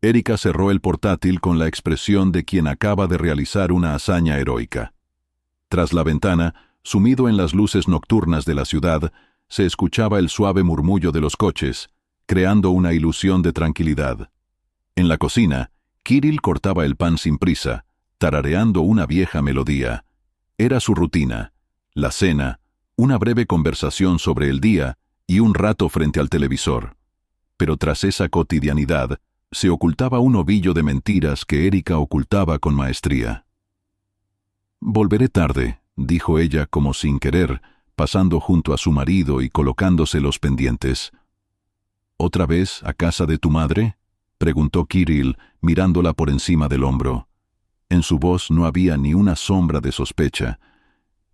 Erika cerró el portátil con la expresión de quien acaba de realizar una hazaña heroica. Tras la ventana, sumido en las luces nocturnas de la ciudad, se escuchaba el suave murmullo de los coches, creando una ilusión de tranquilidad. En la cocina, Kirill cortaba el pan sin prisa, tarareando una vieja melodía. Era su rutina: la cena, una breve conversación sobre el día y un rato frente al televisor. Pero tras esa cotidianidad, se ocultaba un ovillo de mentiras que Erika ocultaba con maestría. «Volveré tarde», dijo ella como sin querer, pasando junto a su marido y colocándose los pendientes. «¿Otra vez a casa de tu madre?», preguntó Kirill, mirándola por encima del hombro. En su voz no había ni una sombra de sospecha.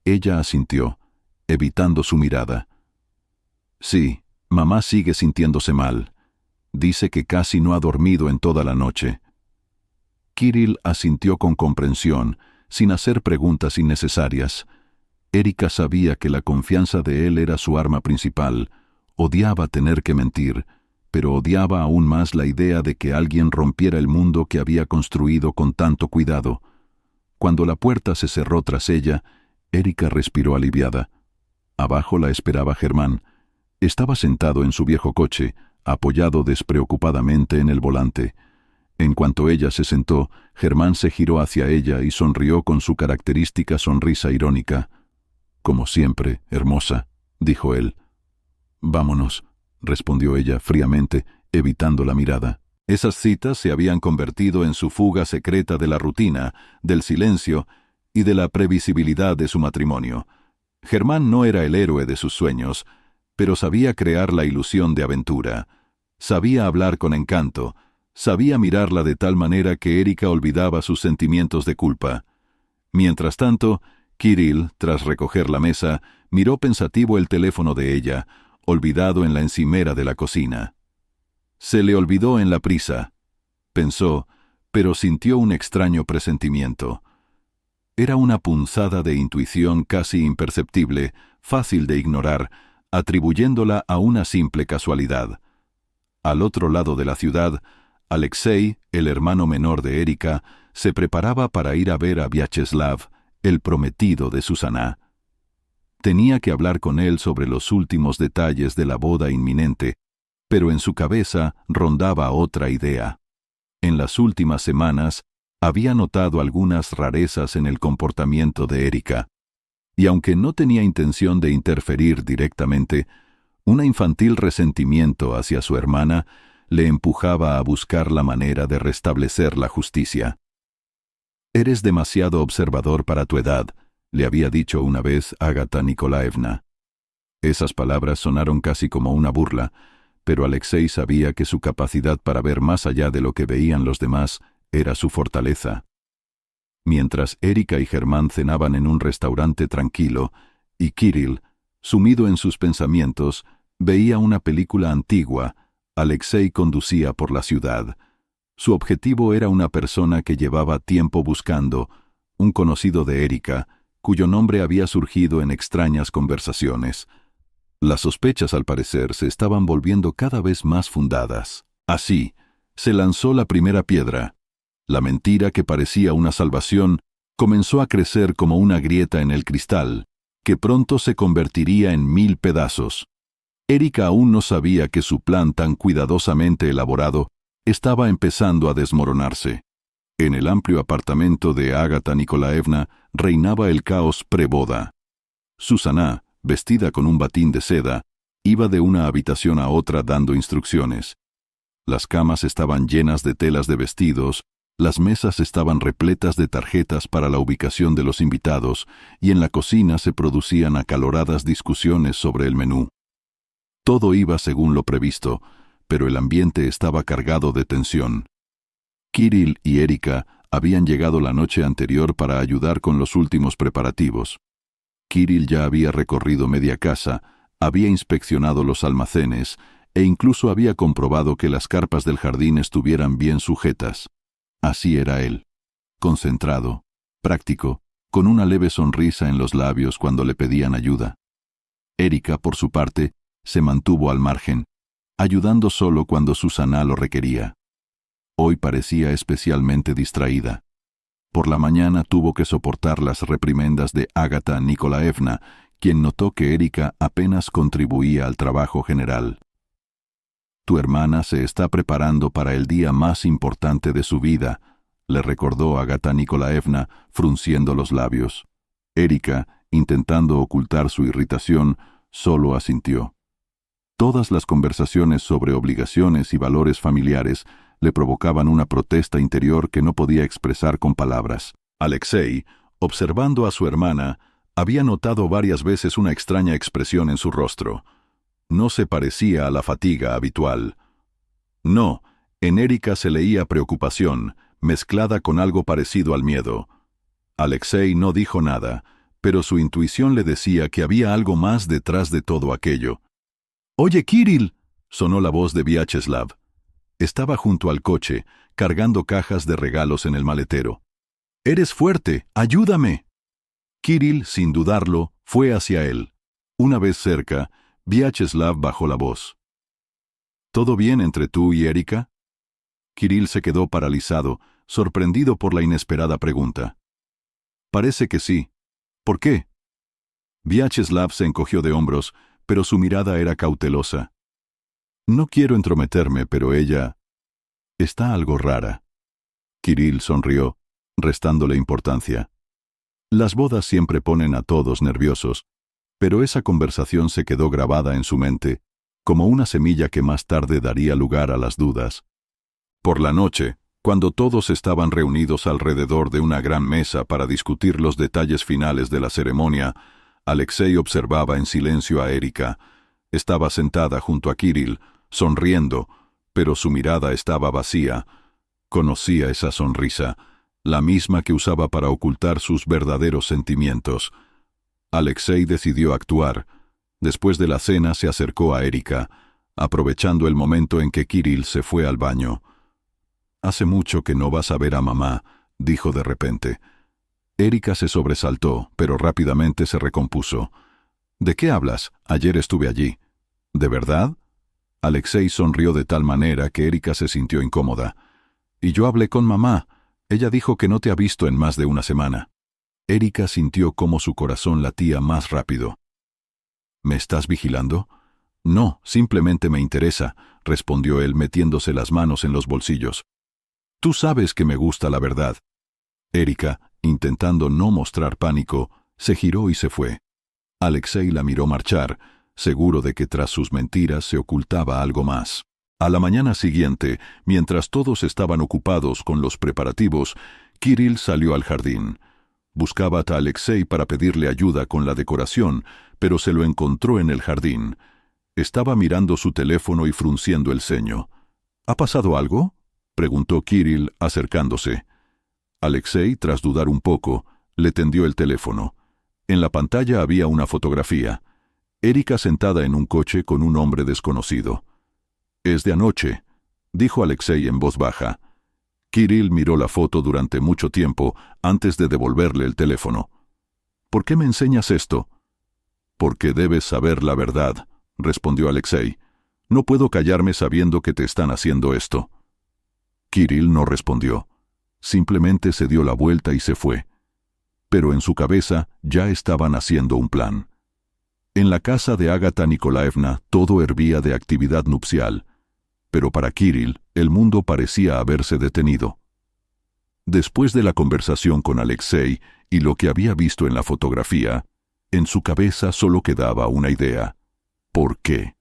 Ella asintió, evitando su mirada. «Sí, mamá sigue sintiéndose mal. Dice que casi no ha dormido en toda la noche». Kirill asintió con comprensión, sin hacer preguntas innecesarias. Erika sabía que la confianza de él era su arma principal. Odiaba tener que mentir, pero odiaba aún más la idea de que alguien rompiera el mundo que había construido con tanto cuidado. Cuando la puerta se cerró tras ella, Erika respiró aliviada. Abajo la esperaba Germán. Estaba sentado en su viejo coche, apoyado despreocupadamente en el volante. En cuanto ella se sentó, Germán se giró hacia ella y sonrió con su característica sonrisa irónica. «Como siempre, hermosa», dijo él. «Vámonos», respondió ella fríamente, evitando la mirada. Esas citas se habían convertido en su fuga secreta de la rutina, del silencio y de la previsibilidad de su matrimonio. Germán no era el héroe de sus sueños, pero sabía crear la ilusión de aventura. Sabía hablar con encanto, sabía mirarla de tal manera que Erika olvidaba sus sentimientos de culpa. Mientras tanto, Kirill, tras recoger la mesa, miró pensativo el teléfono de ella, olvidado en la encimera de la cocina. Se le olvidó en la prisa, pensó, pero sintió un extraño presentimiento. Era una punzada de intuición casi imperceptible, fácil de ignorar, atribuyéndola a una simple casualidad. Al otro lado de la ciudad, Alexei, el hermano menor de Erika, se preparaba para ir a ver a Vyacheslav, el prometido de Susana. Tenía que hablar con él sobre los últimos detalles de la boda inminente, pero en su cabeza rondaba otra idea. En las últimas semanas había notado algunas rarezas en el comportamiento de Erika, y aunque no tenía intención de interferir directamente, un infantil resentimiento hacia su hermana le empujaba a buscar la manera de restablecer la justicia. «Eres demasiado observador para tu edad», le había dicho una vez Ágata Nikolaevna. Esas palabras sonaron casi como una burla, pero Alexei sabía que su capacidad para ver más allá de lo que veían los demás era su fortaleza. Mientras Erika y Germán cenaban en un restaurante tranquilo, y Kirill, sumido en sus pensamientos, veía una película antigua, Alexei conducía por la ciudad. Su objetivo era una persona que llevaba tiempo buscando, un conocido de Erika, cuyo nombre había surgido en extrañas conversaciones. Las sospechas, al parecer, se estaban volviendo cada vez más fundadas. Así, se lanzó la primera piedra. La mentira que parecía una salvación comenzó a crecer como una grieta en el cristal, que pronto se convertiría en 1000 pedazos. Erika aún no sabía que su plan tan cuidadosamente elaborado estaba empezando a desmoronarse. En el amplio apartamento de Ágata Nikolaevna reinaba el caos preboda. Susana, vestida con un batín de seda, iba de una habitación a otra dando instrucciones. Las camas estaban llenas de telas de vestidos, las mesas estaban repletas de tarjetas para la ubicación de los invitados, y en la cocina se producían acaloradas discusiones sobre el menú. Todo iba según lo previsto, pero el ambiente estaba cargado de tensión. Kirill y Erika habían llegado la noche anterior para ayudar con los últimos preparativos. Kirill ya había recorrido media casa, había inspeccionado los almacenes e incluso había comprobado que las carpas del jardín estuvieran bien sujetas. Así era él, concentrado, práctico, con una leve sonrisa en los labios cuando le pedían ayuda. Erika, por su parte, se mantuvo al margen, ayudando solo cuando Susana lo requería. Hoy parecía especialmente distraída. Por la mañana tuvo que soportar las reprimendas de Ágata Nikolaevna, quien notó que Erika apenas contribuía al trabajo general. «Tu hermana se está preparando para el día más importante de su vida», le recordó Ágata Nikolaevna, frunciendo los labios. Erika, intentando ocultar su irritación, solo asintió. Todas las conversaciones sobre obligaciones y valores familiares le provocaban una protesta interior que no podía expresar con palabras. Alexei, observando a su hermana, había notado varias veces una extraña expresión en su rostro. No se parecía a la fatiga habitual. No, en Erika se leía preocupación, mezclada con algo parecido al miedo. Alexei no dijo nada, pero su intuición le decía que había algo más detrás de todo aquello. «Oye, Kirill», sonó la voz de Vyacheslav. Estaba junto al coche, cargando cajas de regalos en el maletero. «Eres fuerte, ayúdame». Kirill, sin dudarlo, fue hacia él. Una vez cerca, Vyacheslav bajó la voz. «¿Todo bien entre tú y Erika?» Kirill se quedó paralizado, sorprendido por la inesperada pregunta. «Parece que sí. ¿Por qué?» Vyacheslav se encogió de hombros, pero su mirada era cautelosa. «No quiero entrometerme, pero ella está algo rara». Kirill sonrió, restándole importancia. Las bodas siempre ponen a todos nerviosos, pero esa conversación se quedó grabada en su mente, como una semilla que más tarde daría lugar a las dudas. Por la noche, cuando todos estaban reunidos alrededor de una gran mesa para discutir los detalles finales de la ceremonia, Alexei observaba en silencio a Erika. Estaba sentada junto a Kirill, sonriendo, pero su mirada estaba vacía. Conocía esa sonrisa, la misma que usaba para ocultar sus verdaderos sentimientos. Alexei decidió actuar. Después de la cena se acercó a Erika, aprovechando el momento en que Kirill se fue al baño. «Hace mucho que no vas a ver a mamá», dijo de repente. Erika se sobresaltó, pero rápidamente se recompuso. «¿De qué hablas? Ayer estuve allí». «¿De verdad?» Alexei sonrió de tal manera que Erika se sintió incómoda. «Y yo hablé con mamá. Ella dijo que no te ha visto en más de una semana». Erika sintió cómo su corazón latía más rápido. «¿Me estás vigilando?» «No, simplemente me interesa», respondió él metiéndose las manos en los bolsillos. «Tú sabes que me gusta la verdad». Erika, intentando no mostrar pánico, se giró y se fue. Alexei la miró marchar, seguro de que tras sus mentiras se ocultaba algo más. A la mañana siguiente, mientras todos estaban ocupados con los preparativos, Kirill salió al jardín. Buscaba a Alexei para pedirle ayuda con la decoración, pero se lo encontró en el jardín. Estaba mirando su teléfono y frunciendo el ceño. «¿Ha pasado algo?», preguntó Kirill, acercándose. Alexei, tras dudar un poco, le tendió el teléfono. En la pantalla había una fotografía. Erika sentada en un coche con un hombre desconocido. «Es de anoche», dijo Alexei en voz baja. Kirill miró la foto durante mucho tiempo antes de devolverle el teléfono. «¿Por qué me enseñas esto?» «Porque debes saber la verdad», respondió Alexei. «No puedo callarme sabiendo que te están haciendo esto». Kirill no respondió. Simplemente se dio la vuelta y se fue. Pero en su cabeza ya estaban haciendo un plan. En la casa de Ágata Nikolaevna todo hervía de actividad nupcial, pero para Kirill el mundo parecía haberse detenido. Después de la conversación con Alexei y lo que había visto en la fotografía, en su cabeza solo quedaba una idea. ¿Por qué?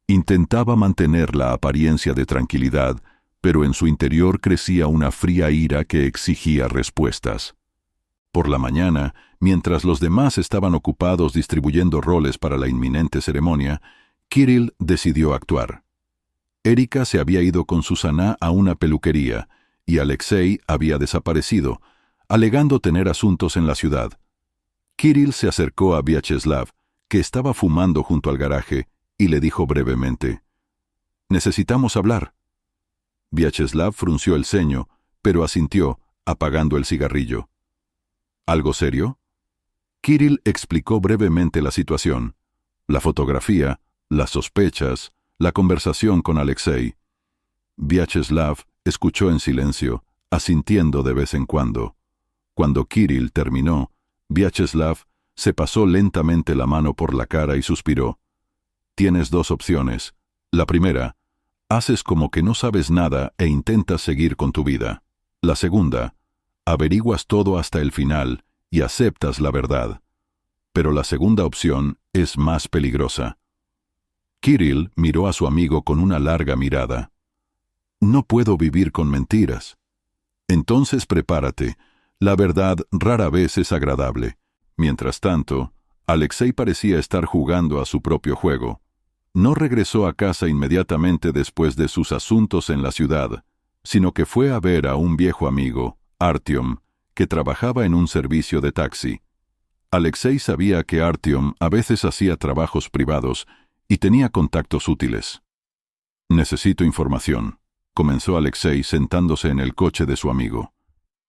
Intentaba mantener la apariencia de tranquilidad, pero en su interior crecía una fría ira que exigía respuestas. Por la mañana, mientras los demás estaban ocupados distribuyendo roles para la inminente ceremonia, Kirill decidió actuar. Erika se había ido con Susana a una peluquería, y Alexei había desaparecido, alegando tener asuntos en la ciudad. Kirill se acercó a Vyacheslav, que estaba fumando junto al garaje, y le dijo brevemente: «Necesitamos hablar». Vyacheslav frunció el ceño, pero asintió, apagando el cigarrillo. ¿Algo serio? Kirill explicó brevemente la situación, la fotografía, las sospechas, la conversación con Alexei. Vyacheslav, escuchó en silencio, asintiendo de vez en cuando. Cuando Kirill terminó, Vyacheslav se pasó lentamente la mano por la cara y suspiró. Tienes dos opciones. La primera, haces como que no sabes nada e intentas seguir con tu vida. La segunda, averiguas todo hasta el final y aceptas la verdad. Pero la segunda opción es más peligrosa. Kirill miró a su amigo con una larga mirada. No puedo vivir con mentiras. Entonces prepárate. La verdad rara vez es agradable. Mientras tanto, Alexei parecía estar jugando a su propio juego. No regresó a casa inmediatamente después de sus asuntos en la ciudad, sino que fue a ver a un viejo amigo, Artyom, que trabajaba en un servicio de taxi. Alexei sabía que Artyom a veces hacía trabajos privados y tenía contactos útiles. Necesito información, comenzó Alexei sentándose en el coche de su amigo.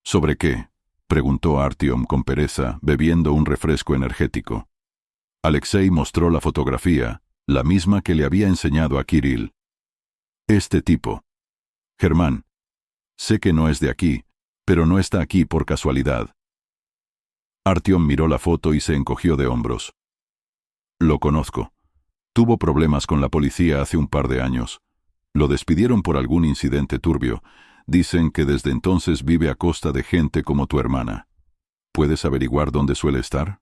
¿Sobre qué?, preguntó Artyom con pereza, bebiendo un refresco energético. Alexei mostró la fotografía, la misma que le había enseñado a Kirill. Este tipo. Germán. Sé que no es de aquí, pero no está aquí por casualidad. Artyom miró la foto y se encogió de hombros. Lo conozco. Tuvo problemas con la policía hace un par de años. Lo despidieron por algún incidente turbio. Dicen que desde entonces vive a costa de gente como tu hermana. ¿Puedes averiguar dónde suele estar?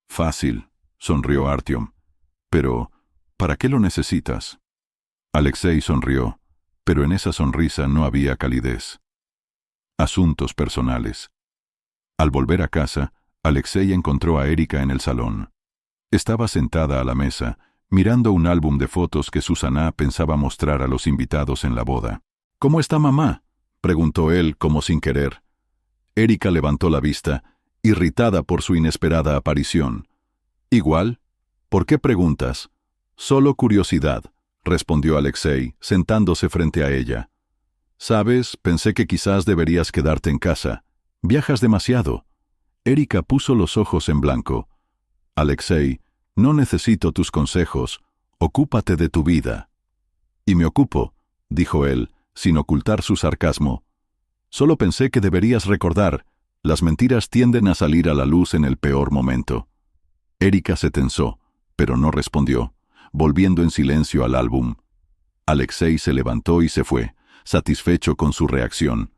Fácil, sonrió Artyom. Pero, ¿para qué lo necesitas? Alexei sonrió, pero en esa sonrisa no había calidez. Asuntos personales. Al volver a casa, Alexei encontró a Erika en el salón. Estaba sentada a la mesa, mirando un álbum de fotos que Susana pensaba mostrar a los invitados en la boda. ¿Cómo está mamá?, preguntó él como sin querer. Erika levantó la vista, irritada por su inesperada aparición. ¿Igual? ¿Por qué preguntas? Solo curiosidad, respondió Alexei, sentándose frente a ella. Sabes, pensé que quizás deberías quedarte en casa. Viajas demasiado. Erika puso los ojos en blanco. Alexei, no necesito tus consejos. Ocúpate de tu vida. Y me ocupo, dijo él, sin ocultar su sarcasmo. Solo pensé que deberías recordar, las mentiras tienden a salir a la luz en el peor momento. Erika se tensó, pero no respondió, volviendo en silencio al álbum. Alexei se levantó y se fue, satisfecho con su reacción.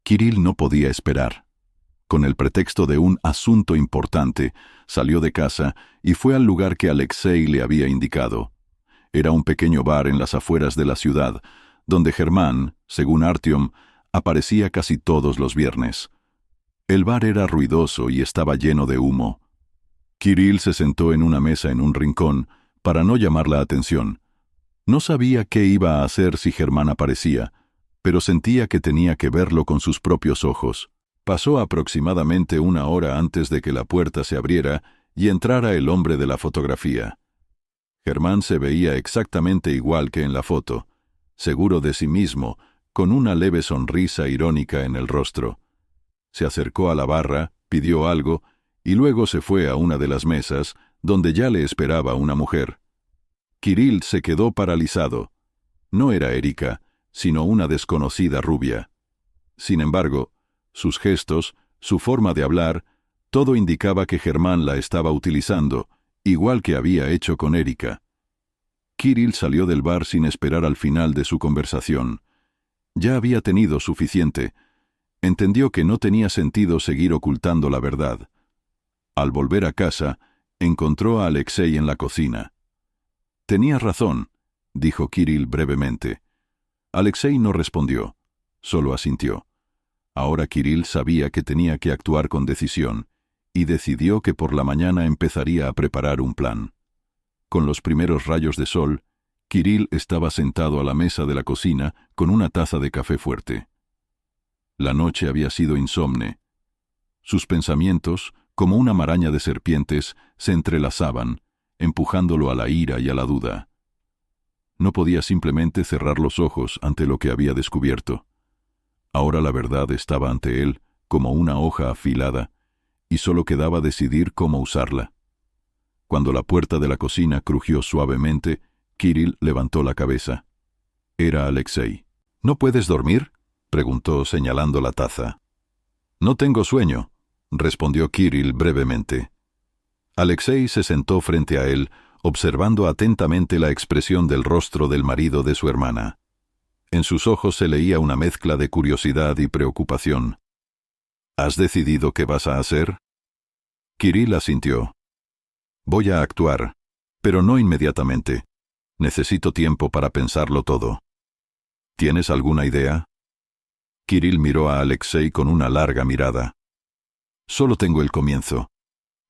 Kirill no podía esperar. Con el pretexto de un asunto importante, salió de casa y fue al lugar que Alexei le había indicado. Era un pequeño bar en las afueras de la ciudad, donde Germán, según Artyom, aparecía casi todos los viernes. El bar era ruidoso y estaba lleno de humo. Kirill se sentó en una mesa en un rincón para no llamar la atención. No sabía qué iba a hacer si Germán aparecía, pero sentía que tenía que verlo con sus propios ojos. Pasó aproximadamente una hora antes de que la puerta se abriera y entrara el hombre de la fotografía. Germán se veía exactamente igual que en la foto, seguro de sí mismo, con una leve sonrisa irónica en el rostro. Se acercó a la barra, pidió algo, y luego se fue a una de las mesas, donde ya le esperaba una mujer. Kirill se quedó paralizado. No era Erika, sino una desconocida rubia. Sin embargo, sus gestos, su forma de hablar, todo indicaba que Germán la estaba utilizando, igual que había hecho con Erika. Kirill salió del bar sin esperar al final de su conversación. Ya había tenido suficiente. Entendió que no tenía sentido seguir ocultando la verdad. Al volver a casa, encontró a Alexei en la cocina. «Tenías razón», dijo Kirill brevemente. Alexei no respondió, solo asintió. Ahora Kirill sabía que tenía que actuar con decisión, y decidió que por la mañana empezaría a preparar un plan. Con los primeros rayos de sol, Kirill estaba sentado a la mesa de la cocina con una taza de café fuerte. La noche había sido insomne. Sus pensamientos, como una maraña de serpientes, se entrelazaban, empujándolo a la ira y a la duda. No podía simplemente cerrar los ojos ante lo que había descubierto. Ahora la verdad estaba ante él, como una hoja afilada, y solo quedaba decidir cómo usarla. Cuando la puerta de la cocina crujió suavemente, Kirill levantó la cabeza. Era Alexei. «¿No puedes dormir?», preguntó señalando la taza. No tengo sueño, respondió Kirill brevemente. Alexei se sentó frente a él, observando atentamente la expresión del rostro del marido de su hermana. En sus ojos se leía una mezcla de curiosidad y preocupación. ¿Has decidido qué vas a hacer? Kirill asintió. Voy a actuar, pero no inmediatamente. Necesito tiempo para pensarlo todo. ¿Tienes alguna idea? Kirill miró a Alexei con una larga mirada. Solo tengo el comienzo,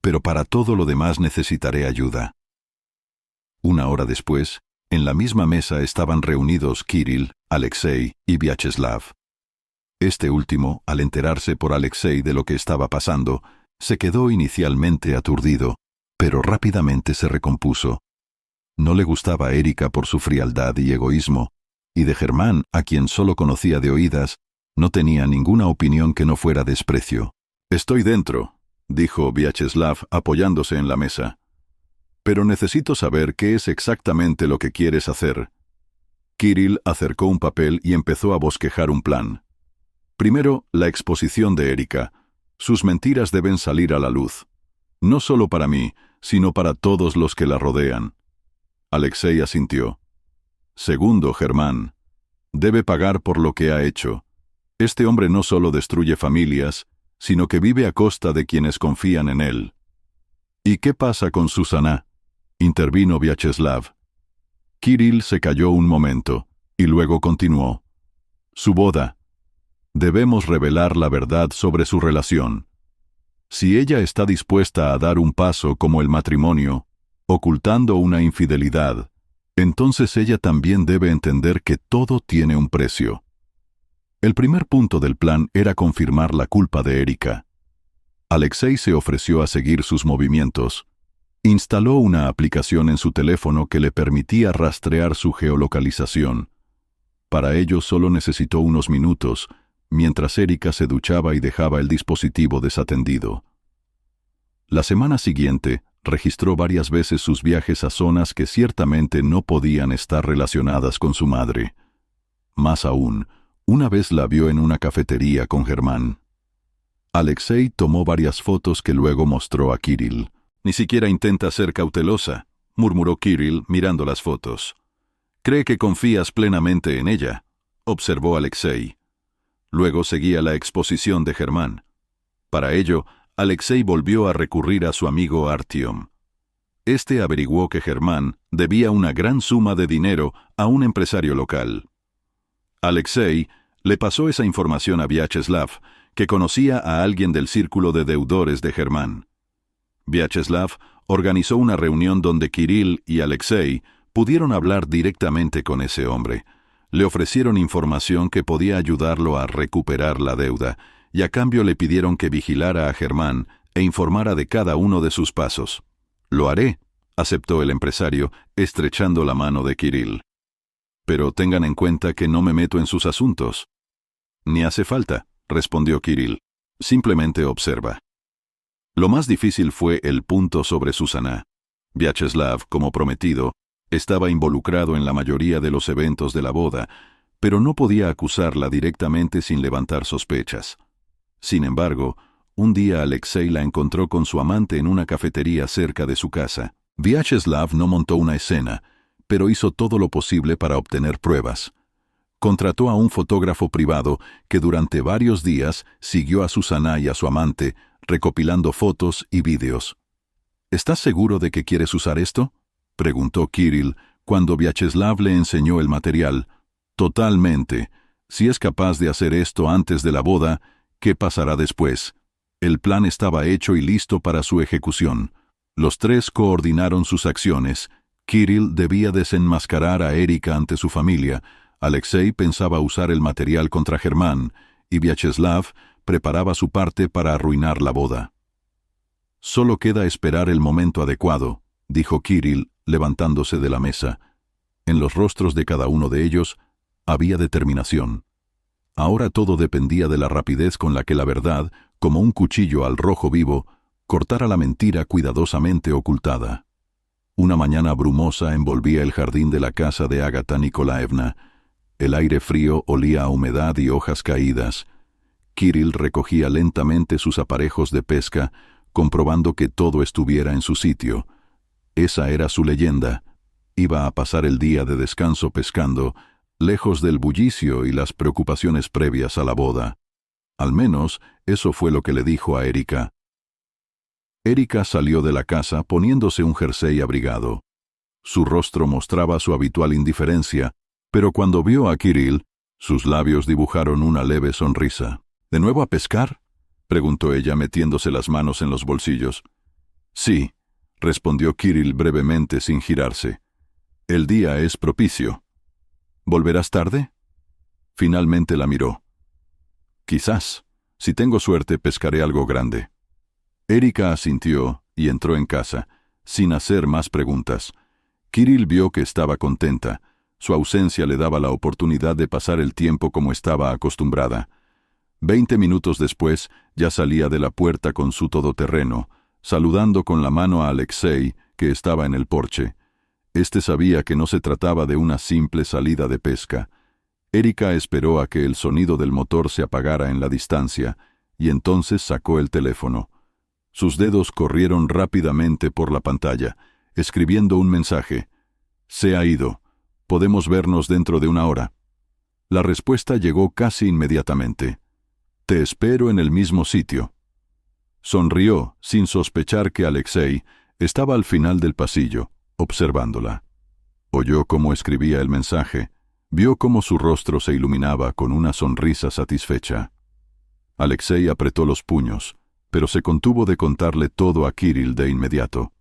pero para todo lo demás necesitaré ayuda. Una hora después, en la misma mesa estaban reunidos Kirill, Alexei y Vyacheslav. Este último, al enterarse por Alexei de lo que estaba pasando, se quedó inicialmente aturdido, pero rápidamente se recompuso. No le gustaba a Erika por su frialdad y egoísmo, y de Germán, a quien solo conocía de oídas, no tenía ninguna opinión que no fuera desprecio. «Estoy dentro», dijo Vyacheslav apoyándose en la mesa. «Pero necesito saber qué es exactamente lo que quieres hacer». Kirill acercó un papel y empezó a bosquejar un plan. Primero, la exposición de Erika. Sus mentiras deben salir a la luz. No solo para mí, sino para todos los que la rodean. Alexei asintió. Segundo, Germán. Debe pagar por lo que ha hecho. Este hombre no solo destruye familias, sino que vive a costa de quienes confían en él. ¿Y qué pasa con Susana?, intervino Vyacheslav. Kirill se calló un momento, y luego continuó. Su boda. Debemos revelar la verdad sobre su relación. Si ella está dispuesta a dar un paso como el matrimonio, ocultando una infidelidad, entonces ella también debe entender que todo tiene un precio. El primer punto del plan era confirmar la culpa de Erika. Alexei se ofreció a seguir sus movimientos. Instaló una aplicación en su teléfono que le permitía rastrear su geolocalización. Para ello solo necesitó unos minutos, mientras Erika se duchaba y dejaba el dispositivo desatendido. La semana siguiente, registró varias veces sus viajes a zonas que ciertamente no podían estar relacionadas con su madre. Más aún, una vez la vio en una cafetería con Germán. Alexei tomó varias fotos que luego mostró a Kirill. Ni siquiera intenta ser cautelosa, murmuró Kirill mirando las fotos. Cree que confías plenamente en ella, observó Alexei. Luego seguía la exposición de Germán. Para ello, Alexei volvió a recurrir a su amigo Artyom. Este averiguó que Germán debía una gran suma de dinero a un empresario local. Alexei le pasó esa información a Vyacheslav, que conocía a alguien del círculo de deudores de Germán. Vyacheslav organizó una reunión donde Kirill y Alexei pudieron hablar directamente con ese hombre. Le ofrecieron información que podía ayudarlo a recuperar la deuda, y a cambio le pidieron que vigilara a Germán e informara de cada uno de sus pasos. «Lo haré», aceptó el empresario, estrechando la mano de Kirill. «Pero tengan en cuenta que no me meto en sus asuntos». «Ni hace falta», respondió Kirill. «Simplemente observa». Lo más difícil fue el punto sobre Susana. Vyacheslav, como prometido, estaba involucrado en la mayoría de los eventos de la boda, pero no podía acusarla directamente sin levantar sospechas. Sin embargo, un día Alexei la encontró con su amante en una cafetería cerca de su casa. Vyacheslav no montó una escena, pero hizo todo lo posible para obtener pruebas. Contrató a un fotógrafo privado que durante varios días siguió a Susana y a su amante, recopilando fotos y vídeos. ¿Estás seguro de que quieres usar esto?, preguntó Kirill cuando Vyacheslav le enseñó el material. «Totalmente. Si es capaz de hacer esto antes de la boda, ¿qué pasará después?» El plan estaba hecho y listo para su ejecución. Los tres coordinaron sus acciones. Kirill debía desenmascarar a Erika ante su familia, Alexei pensaba usar el material contra Germán, y Vyacheslav preparaba su parte para arruinar la boda. «Solo queda esperar el momento adecuado», dijo Kirill, levantándose de la mesa. En los rostros de cada uno de ellos había determinación. Ahora todo dependía de la rapidez con la que la verdad, como un cuchillo al rojo vivo, cortara la mentira cuidadosamente ocultada. Una mañana brumosa envolvía el jardín de la casa de Ágata Nikolaevna. El aire frío olía a humedad y hojas caídas. Kirill recogía lentamente sus aparejos de pesca, comprobando que todo estuviera en su sitio. Esa era su leyenda. Iba a pasar el día de descanso pescando, lejos del bullicio y las preocupaciones previas a la boda. Al menos, eso fue lo que le dijo a Erika. Erika salió de la casa poniéndose un jersey abrigado. Su rostro mostraba su habitual indiferencia, pero cuando vio a Kirill, sus labios dibujaron una leve sonrisa. ¿De nuevo a pescar?, preguntó ella metiéndose las manos en los bolsillos. Sí, respondió Kirill brevemente sin girarse. El día es propicio. ¿Volverás tarde? Finalmente la miró. Quizás. Si tengo suerte, pescaré algo grande. Erika asintió y entró en casa, sin hacer más preguntas. Kirill vio que estaba contenta. Su ausencia le daba la oportunidad de pasar el tiempo como estaba acostumbrada. 20 minutos después, ya salía de la puerta con su todoterreno, saludando con la mano a Alexei, que estaba en el porche. Este sabía que no se trataba de una simple salida de pesca. Erika esperó a que el sonido del motor se apagara en la distancia, y entonces sacó el teléfono. Sus dedos corrieron rápidamente por la pantalla, escribiendo un mensaje. «Se ha ido. Podemos vernos dentro de una hora». La respuesta llegó casi inmediatamente. «Te espero en el mismo sitio». Sonrió, sin sospechar que Alexei estaba al final del pasillo, observándola. Oyó cómo escribía el mensaje, vio cómo su rostro se iluminaba con una sonrisa satisfecha. Alexei apretó los puños, pero se contuvo de contarle todo a Kirill de inmediato.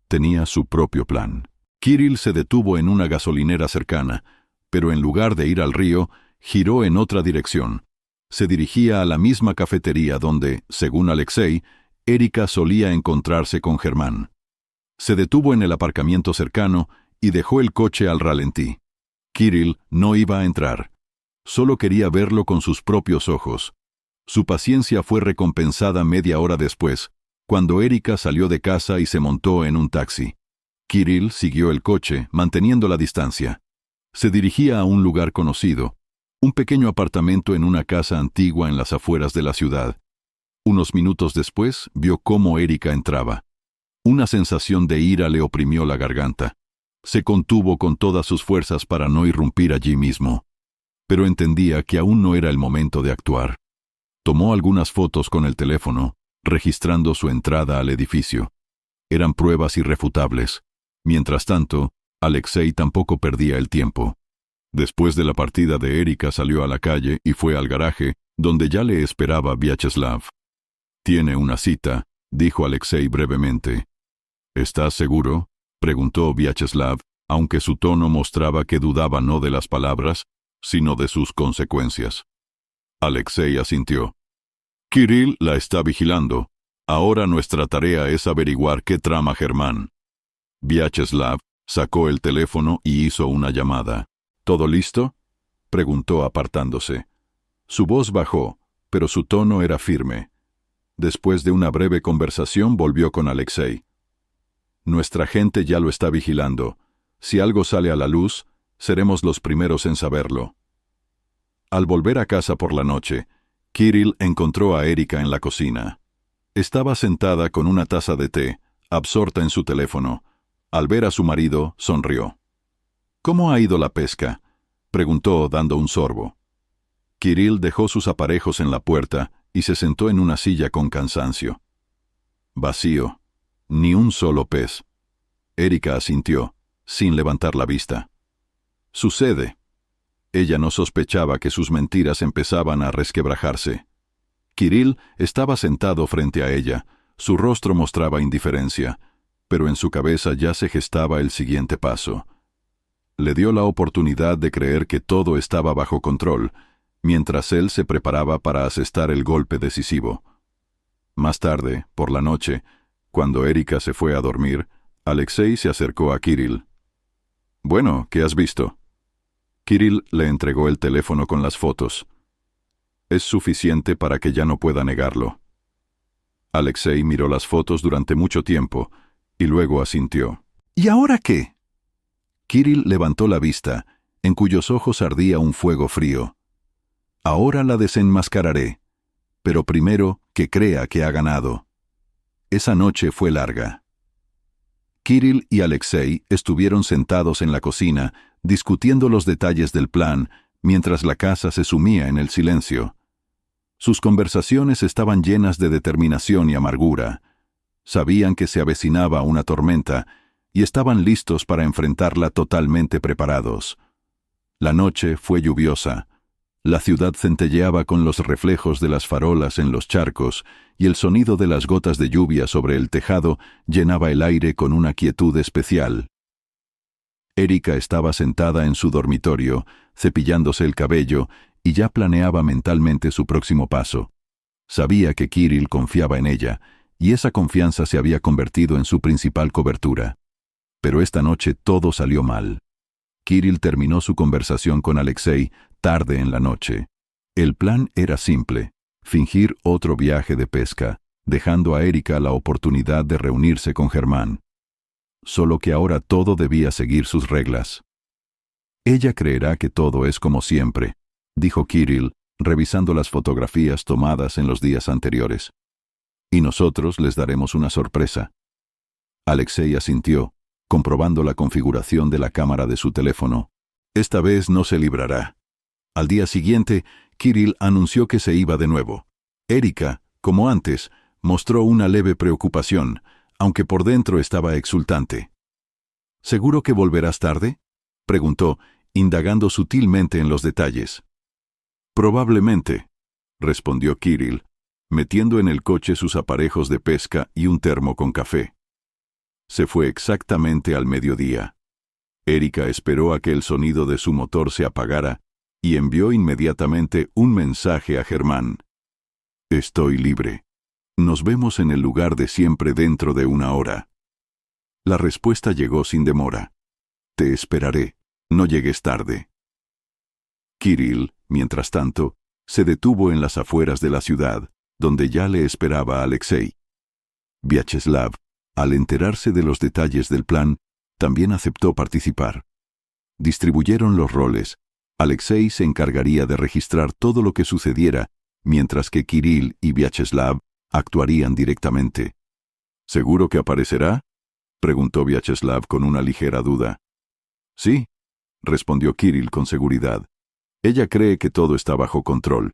Tenía su propio plan. Kirill se detuvo en una gasolinera cercana, pero en lugar de ir al río, giró en otra dirección. Se dirigía a la misma cafetería donde, según Alexei, Erika solía encontrarse con Germán. Se detuvo en el aparcamiento cercano y dejó el coche al ralentí. Kirill no iba a entrar. Solo quería verlo con sus propios ojos. Su paciencia fue recompensada media hora después, cuando Erika salió de casa y se montó en un taxi. Kirill siguió el coche, manteniendo la distancia. Se dirigía a un lugar conocido, un pequeño apartamento en una casa antigua en las afueras de la ciudad. Unos minutos después, vio cómo Erika entraba. Una sensación de ira le oprimió la garganta. Se contuvo con todas sus fuerzas para no irrumpir allí mismo. Pero entendía que aún no era el momento de actuar. Tomó algunas fotos con el teléfono, registrando su entrada al edificio. Eran pruebas irrefutables. Mientras tanto, Alexei tampoco perdía el tiempo. Después de la partida de Erika salió a la calle y fue al garaje, donde ya le esperaba Vyacheslav. «Tiene una cita», dijo Alexei brevemente. «¿Estás seguro?», preguntó Vyacheslav, aunque su tono mostraba que dudaba no de las palabras, sino de sus consecuencias. Alexei asintió. «Kirill la está vigilando. Ahora nuestra tarea es averiguar qué trama Germán». Vyacheslav sacó el teléfono y hizo una llamada. «¿Todo listo?», preguntó apartándose. Su voz bajó, pero su tono era firme. Después de una breve conversación volvió con Alexei. «Nuestra gente ya lo está vigilando. Si algo sale a la luz, seremos los primeros en saberlo». Al volver a casa por la noche, Kirill encontró a Erika en la cocina. Estaba sentada con una taza de té, absorta en su teléfono. Al ver a su marido, sonrió. «¿Cómo ha ido la pesca?», preguntó dando un sorbo. Kirill dejó sus aparejos en la puerta y se sentó en una silla con cansancio. «Vacío. Ni un solo pez». Erika asintió, sin levantar la vista. «Sucede». Ella no sospechaba que sus mentiras empezaban a resquebrajarse. Kirill estaba sentado frente a ella. Su rostro mostraba indiferencia, pero en su cabeza ya se gestaba el siguiente paso. Le dio la oportunidad de creer que todo estaba bajo control, mientras él se preparaba para asestar el golpe decisivo. Más tarde, por la noche, cuando Erika se fue a dormir, Alexei se acercó a Kirill. «Bueno, ¿qué has visto?». Kirill le entregó el teléfono con las fotos. «Es suficiente para que ya no pueda negarlo». Alexei miró las fotos durante mucho tiempo, y luego asintió. «¿Y ahora qué?». Kirill levantó la vista, en cuyos ojos ardía un fuego frío. Ahora la desenmascararé, pero primero que crea que ha ganado. Esa noche fue larga. Kirill y Alexei estuvieron sentados en la cocina, discutiendo los detalles del plan, mientras la casa se sumía en el silencio. Sus conversaciones estaban llenas de determinación y amargura. Sabían que se avecinaba una tormenta y estaban listos para enfrentarla totalmente preparados. La noche fue lluviosa. La ciudad centelleaba con los reflejos de las farolas en los charcos y el sonido de las gotas de lluvia sobre el tejado llenaba el aire con una quietud especial. Erika estaba sentada en su dormitorio, cepillándose el cabello, y ya planeaba mentalmente su próximo paso. Sabía que Kirill confiaba en ella, y esa confianza se había convertido en su principal cobertura. Pero esta noche todo salió mal. Kirill terminó su conversación con Alexei tarde en la noche. El plan era simple: fingir otro viaje de pesca, dejando a Erika la oportunidad de reunirse con Germán. Solo que ahora todo debía seguir sus reglas. Ella creerá que todo es como siempre, dijo Kirill, revisando las fotografías tomadas en los días anteriores. Y nosotros les daremos una sorpresa. Alexei asintió, comprobando la configuración de la cámara de su teléfono. Esta vez no se librará. Al día siguiente, Kirill anunció que se iba de nuevo. Erika, como antes, mostró una leve preocupación, aunque por dentro estaba exultante. ¿Seguro que volverás tarde?, preguntó, indagando sutilmente en los detalles. Probablemente, respondió Kirill, metiendo en el coche sus aparejos de pesca y un termo con café. Se fue exactamente al mediodía. Erika esperó a que el sonido de su motor se apagara y envió inmediatamente un mensaje a Germán. Estoy libre. Nos vemos en el lugar de siempre dentro de 1 hora. La respuesta llegó sin demora. Te esperaré. No llegues tarde. Kirill, mientras tanto, se detuvo en las afueras de la ciudad, donde ya le esperaba Alexei. Vyacheslav, al enterarse de los detalles del plan, también aceptó participar. Distribuyeron los roles. Alexei se encargaría de registrar todo lo que sucediera, mientras que Kirill y Vyacheslav actuarían directamente. ¿Seguro que aparecerá?, preguntó Vyacheslav con una ligera duda. Sí, respondió Kirill con seguridad. Ella cree que todo está bajo control.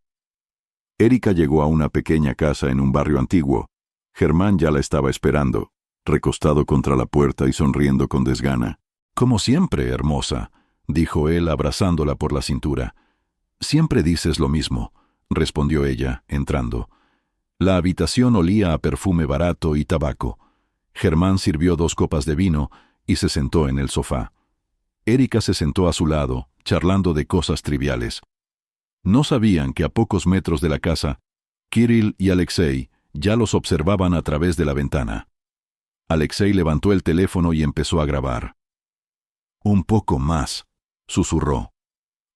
Erika llegó a una pequeña casa en un barrio antiguo. Germán ya la estaba esperando, recostado contra la puerta y sonriendo con desgana. Como siempre, hermosa, dijo él abrazándola por la cintura. Siempre dices lo mismo, respondió ella, entrando. La habitación olía a perfume barato y tabaco. Germán sirvió 2 copas de vino y se sentó en el sofá. Erika se sentó a su lado, charlando de cosas triviales. No sabían que a pocos metros de la casa, Kirill y Alexei ya los observaban a través de la ventana. Alexei levantó el teléfono y empezó a grabar. Un poco más, susurró.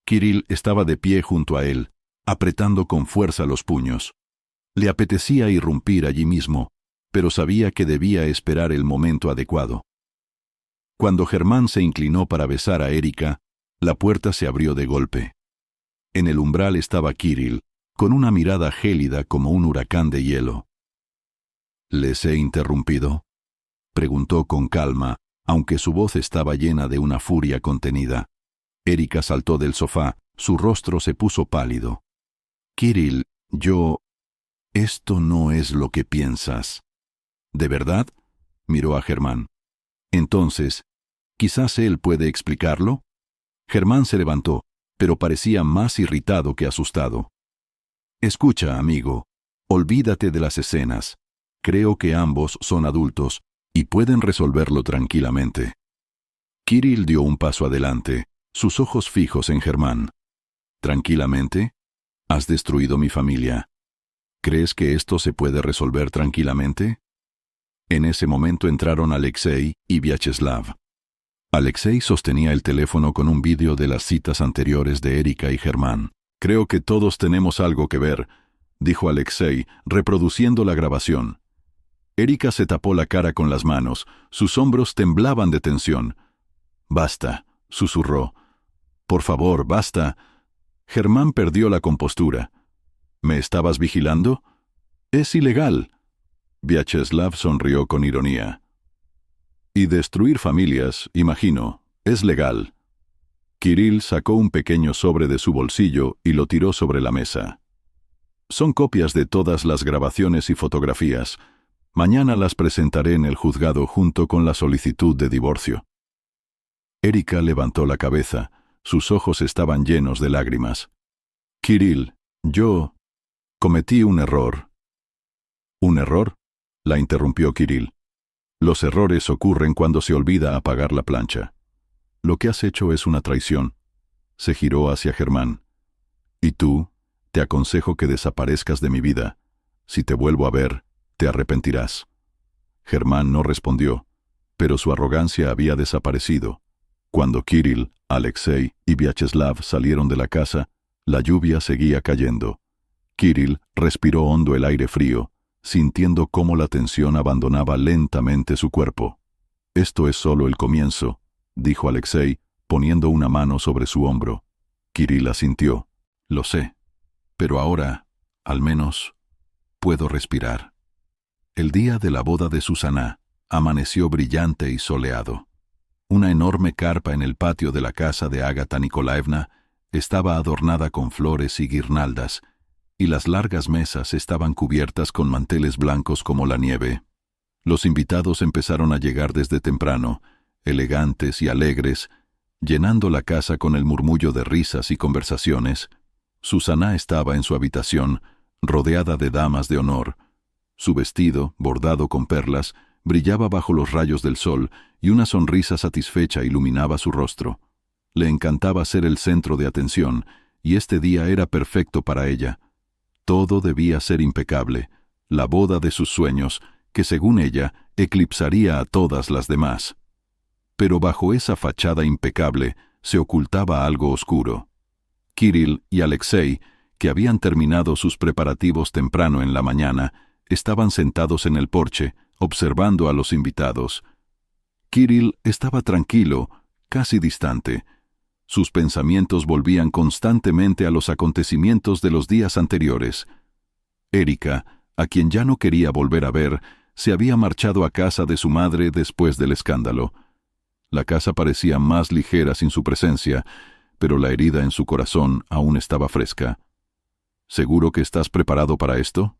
Kirill estaba de pie junto a él, apretando con fuerza los puños. Le apetecía irrumpir allí mismo, pero sabía que debía esperar el momento adecuado. Cuando Germán se inclinó para besar a Erika, la puerta se abrió de golpe. En el umbral estaba Kirill, con una mirada gélida como un huracán de hielo. ¿Les he interrumpido?, preguntó con calma, aunque su voz estaba llena de una furia contenida. Erika saltó del sofá, su rostro se puso pálido. Kirill, esto no es lo que piensas. ¿De verdad?, miró a Germán. Entonces, ¿quizás él puede explicarlo? Germán se levantó, pero parecía más irritado que asustado. Escucha, amigo, olvídate de las escenas. Creo que ambos son adultos y pueden resolverlo tranquilamente. Kirill dio un paso adelante, sus ojos fijos en Germán. ¿Tranquilamente? Has destruido mi familia. ¿Crees que esto se puede resolver tranquilamente? En ese momento entraron Alexei y Vyacheslav. Alexei sostenía el teléfono con un vídeo de las citas anteriores de Erika y Germán. Creo que todos tenemos algo que ver, dijo Alexei, reproduciendo la grabación. Erika se tapó la cara con las manos, sus hombros temblaban de tensión. Basta, susurró. Por favor, basta. Germán perdió la compostura. ¿Me estabas vigilando? Es ilegal. Vyacheslav sonrió con ironía. Y destruir familias, imagino, es legal. Kirill sacó un pequeño sobre de su bolsillo y lo tiró sobre la mesa. Son copias de todas las grabaciones y fotografías. Mañana las presentaré en el juzgado junto con la solicitud de divorcio. Erika levantó la cabeza. Sus ojos estaban llenos de lágrimas. Kirill, yo cometí un error. ¿Un error?, la interrumpió Kirill. Los errores ocurren cuando se olvida apagar la plancha. Lo que has hecho es una traición. Se giró hacia Germán. Y tú, te aconsejo que desaparezcas de mi vida. Si te vuelvo a ver, te arrepentirás. Germán no respondió, pero su arrogancia había desaparecido. Cuando Kirill, Alexei y Vyacheslav salieron de la casa, la lluvia seguía cayendo. Kirill respiró hondo el aire frío, sintiendo cómo la tensión abandonaba lentamente su cuerpo. «Esto es solo el comienzo», dijo Alexei, poniendo una mano sobre su hombro. Kirill asintió. «Lo sé, pero ahora, al menos, puedo respirar». El día de la boda de Susana amaneció brillante y soleado. Una enorme carpa en el patio de la casa de Ágata Nikolaevna estaba adornada con flores y guirnaldas, y las largas mesas estaban cubiertas con manteles blancos como la nieve. Los invitados empezaron a llegar desde temprano, elegantes y alegres, llenando la casa con el murmullo de risas y conversaciones. Susana estaba en su habitación, rodeada de damas de honor. Su vestido, bordado con perlas, brillaba bajo los rayos del sol y una sonrisa satisfecha iluminaba su rostro. Le encantaba ser el centro de atención, y este día era perfecto para ella. Todo debía ser impecable, la boda de sus sueños, que según ella eclipsaría a todas las demás. Pero bajo esa fachada impecable se ocultaba algo oscuro. Kirill y Alexei, que habían terminado sus preparativos temprano en la mañana, estaban sentados en el porche, observando a los invitados. Kirill estaba tranquilo, casi distante. Sus pensamientos volvían constantemente a los acontecimientos de los días anteriores. Erika, a quien ya no quería volver a ver, se había marchado a casa de su madre después del escándalo. La casa parecía más ligera sin su presencia, pero la herida en su corazón aún estaba fresca. ¿Seguro que estás preparado para esto?,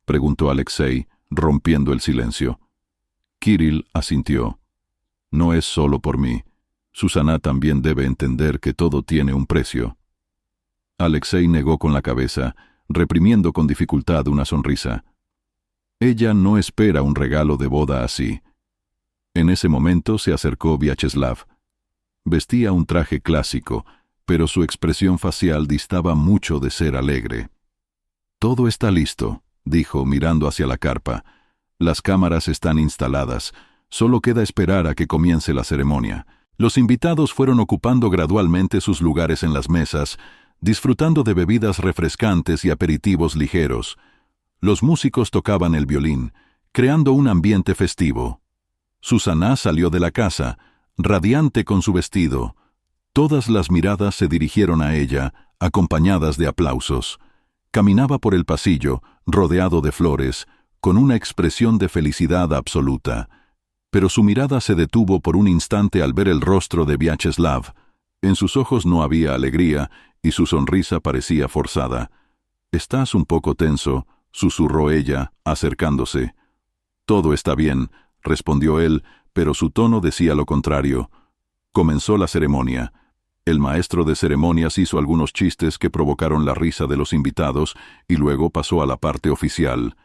preguntó Alexei, rompiendo el silencio. Kirill asintió. No es solo por mí. Susana también debe entender que todo tiene un precio. Alexei negó con la cabeza, reprimiendo con dificultad una sonrisa. Ella no espera un regalo de boda así. En ese momento se acercó Vyacheslav. Vestía un traje clásico, pero su expresión facial distaba mucho de ser alegre. «Todo está listo», dijo mirando hacia la carpa. «Las cámaras están instaladas. Solo queda esperar a que comience la ceremonia». Los invitados fueron ocupando gradualmente sus lugares en las mesas, disfrutando de bebidas refrescantes y aperitivos ligeros. Los músicos tocaban el violín, creando un ambiente festivo. Susana salió de la casa, radiante con su vestido. Todas las miradas se dirigieron a ella, acompañadas de aplausos. Caminaba por el pasillo, rodeado de flores, con una expresión de felicidad absoluta. Pero su mirada se detuvo por un instante al ver el rostro de Vyacheslav. En sus ojos no había alegría y su sonrisa parecía forzada. «Estás un poco tenso», susurró ella, acercándose. «Todo está bien», respondió él, pero su tono decía lo contrario. Comenzó la ceremonia. El maestro de ceremonias hizo algunos chistes que provocaron la risa de los invitados y luego pasó a la parte oficial.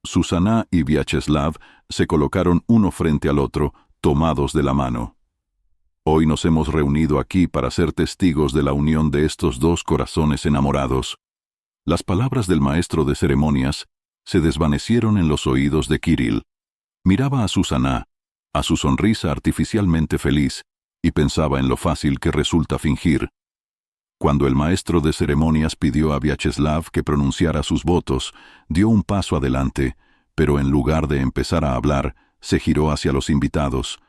Susana y Vyacheslav se colocaron uno frente al otro, tomados de la mano. «Hoy nos hemos reunido aquí para ser testigos de la unión de estos dos corazones enamorados». Las palabras del maestro de ceremonias se desvanecieron en los oídos de Kirill. Miraba a Susana, a su sonrisa artificialmente feliz, y pensaba en lo fácil que resulta fingir. Cuando el maestro de ceremonias pidió a Vyacheslav que pronunciara sus votos, dio un paso adelante, pero en lugar de empezar a hablar, se giró hacia los invitados.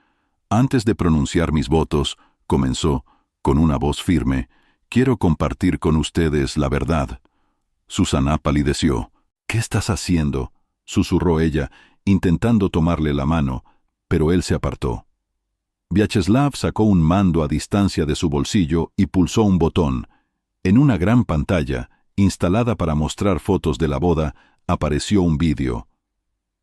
«Antes de pronunciar mis votos», comenzó, Con una voz firme, «Quiero compartir con ustedes la verdad». Susana palideció. «¿Qué estás haciendo?», susurró ella, intentando tomarle la mano, pero él se apartó. Vyacheslav sacó un mando a distancia de su bolsillo y pulsó un botón. En una gran pantalla, instalada para mostrar fotos de la boda, apareció un vídeo.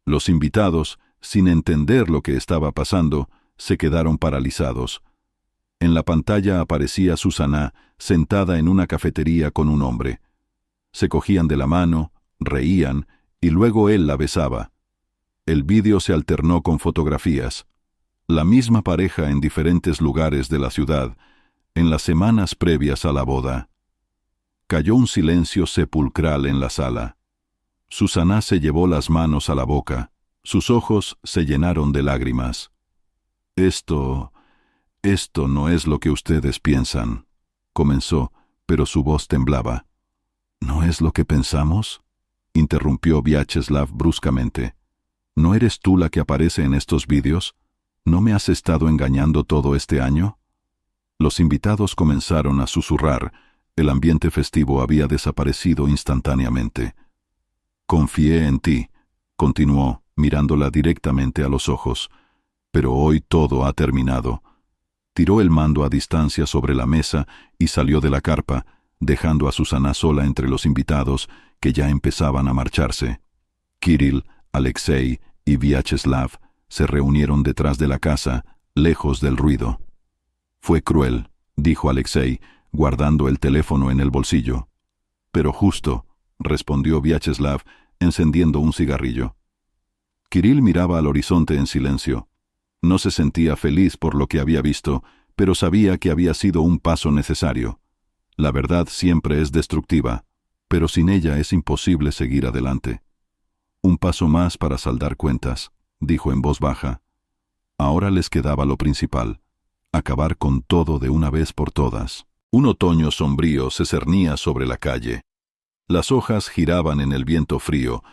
Los invitados, sin entender lo que estaba pasando, se quedaron paralizados. En la pantalla aparecía Susana sentada en una cafetería con un hombre. Se cogían de la mano, reían, y luego él la besaba. El vídeo se alternó con fotografías. La misma pareja en diferentes lugares de la ciudad, en las semanas previas a la boda. Cayó un silencio sepulcral en la sala. Susana se llevó las manos a la boca. Sus ojos se llenaron de lágrimas. Esto no es lo que ustedes piensan, comenzó, pero su voz temblaba. ¿No es lo que pensamos?, interrumpió Vyacheslav bruscamente. ¿No eres tú la que aparece en estos vídeos? ¿No me has estado engañando todo este año? Los invitados comenzaron a susurrar. El ambiente festivo había desaparecido instantáneamente. Confié en ti, continuó, mirándola directamente a los ojos. Pero hoy todo ha terminado. Tiró el mando a distancia sobre la mesa y salió de la carpa, dejando a Susana sola entre los invitados que ya empezaban a marcharse. Kirill, Alexei y Vyacheslav se reunieron detrás de la casa, lejos del ruido. Fue cruel, dijo Alexei, guardando el teléfono en el bolsillo. Pero justo, respondió Vyacheslav, encendiendo un cigarrillo. Kirill miraba al horizonte en silencio. No se sentía feliz por lo que había visto, pero sabía que había sido un paso necesario. La verdad siempre es destructiva, pero sin ella es imposible seguir adelante. Un paso más para saldar cuentas, dijo en voz baja. Ahora les quedaba lo principal, acabar con todo de una vez por todas. Un otoño sombrío se cernía sobre la calle. Las hojas giraban en el viento frío,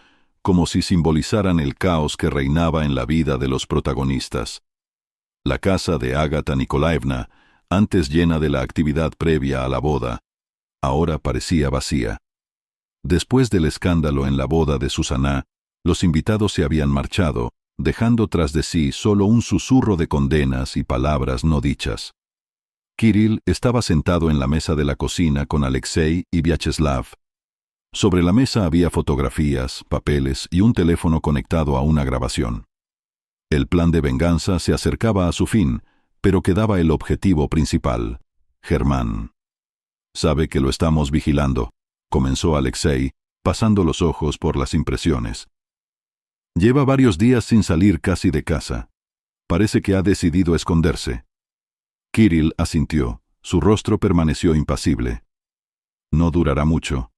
como si simbolizaran el caos que reinaba en la vida de los protagonistas. La casa de Ágata Nikolaevna, antes llena de la actividad previa a la boda, ahora parecía vacía. Después del escándalo en la boda de Susana, los invitados se habían marchado, dejando tras de sí solo un susurro de condenas y palabras no dichas. Kirill estaba sentado en la mesa de la cocina con Alexei y Vyacheslav. Sobre la mesa había fotografías, papeles y un teléfono conectado a una grabación. El plan de venganza se acercaba a su fin, pero quedaba el objetivo principal: Germán. «Sabe que lo estamos vigilando», comenzó Alexei, pasando los ojos por las impresiones. «Lleva varios días sin salir casi de casa. Parece que ha decidido esconderse». Kirill asintió. Su rostro permaneció impasible. «No durará mucho.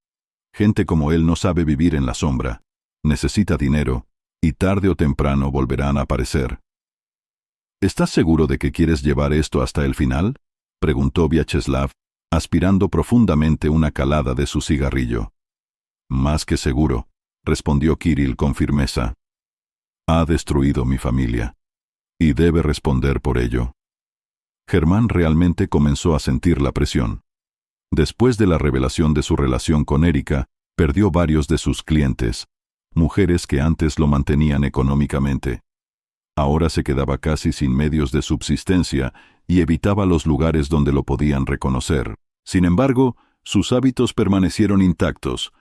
Gente como él no sabe vivir en la sombra. Necesita dinero, y tarde o temprano volverán a aparecer». «¿Estás seguro de que quieres llevar esto hasta el final?», preguntó Vyacheslav, aspirando profundamente una calada de su cigarrillo. «Más que seguro», respondió Kirill con firmeza. «Ha destruido mi familia, y debe responder por ello». Germán realmente comenzó a sentir la presión. Después de la revelación de su relación con Erika, perdió varios de sus clientes, mujeres que antes lo mantenían económicamente. Ahora se quedaba casi sin medios de subsistencia y evitaba los lugares donde lo podían reconocer. Sin embargo, sus hábitos permanecieron intactos.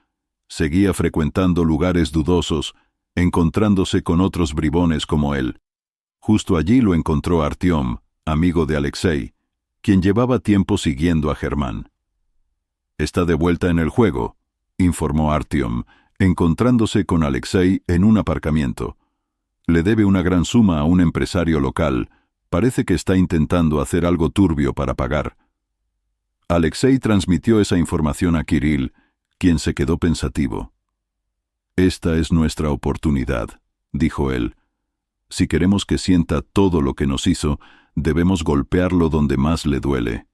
Seguía frecuentando lugares dudosos, encontrándose con otros bribones como él. Justo allí lo encontró Artyom, amigo de Alexei, quien llevaba tiempo siguiendo a Germán. «Está de vuelta en el juego», informó Artyom, encontrándose con Alexei en un aparcamiento. «Le debe una gran suma a un empresario local. Parece que está intentando hacer algo turbio para pagar». Alexei transmitió esa información a Kirill, quien se quedó pensativo. «Esta es nuestra oportunidad», dijo él. «Si queremos que sienta todo lo que nos hizo, debemos golpearlo donde más le duele».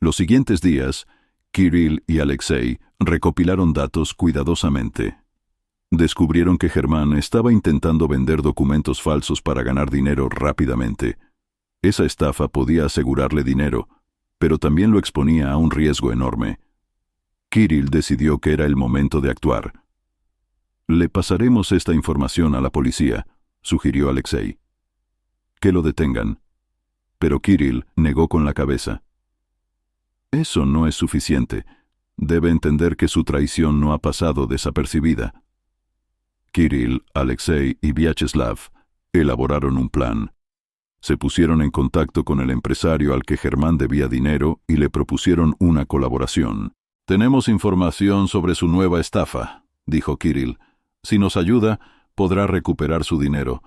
Los siguientes días, Kirill y Alexei recopilaron datos cuidadosamente. Descubrieron que Germán estaba intentando vender documentos falsos para ganar dinero rápidamente. Esa estafa podía asegurarle dinero, pero también lo exponía a un riesgo enorme. Kirill decidió que era el momento de actuar. «Le pasaremos esta información a la policía», sugirió Alexei. «Que lo detengan». Pero Kirill negó con la cabeza. «Eso no es suficiente. Debe entender que su traición no ha pasado desapercibida». Kirill, Alexei y Vyacheslav elaboraron un plan. Se pusieron en contacto con el empresario al que Germán debía dinero y le propusieron una colaboración. «Tenemos información sobre su nueva estafa», dijo Kirill. «Si nos ayuda, podrá recuperar su dinero».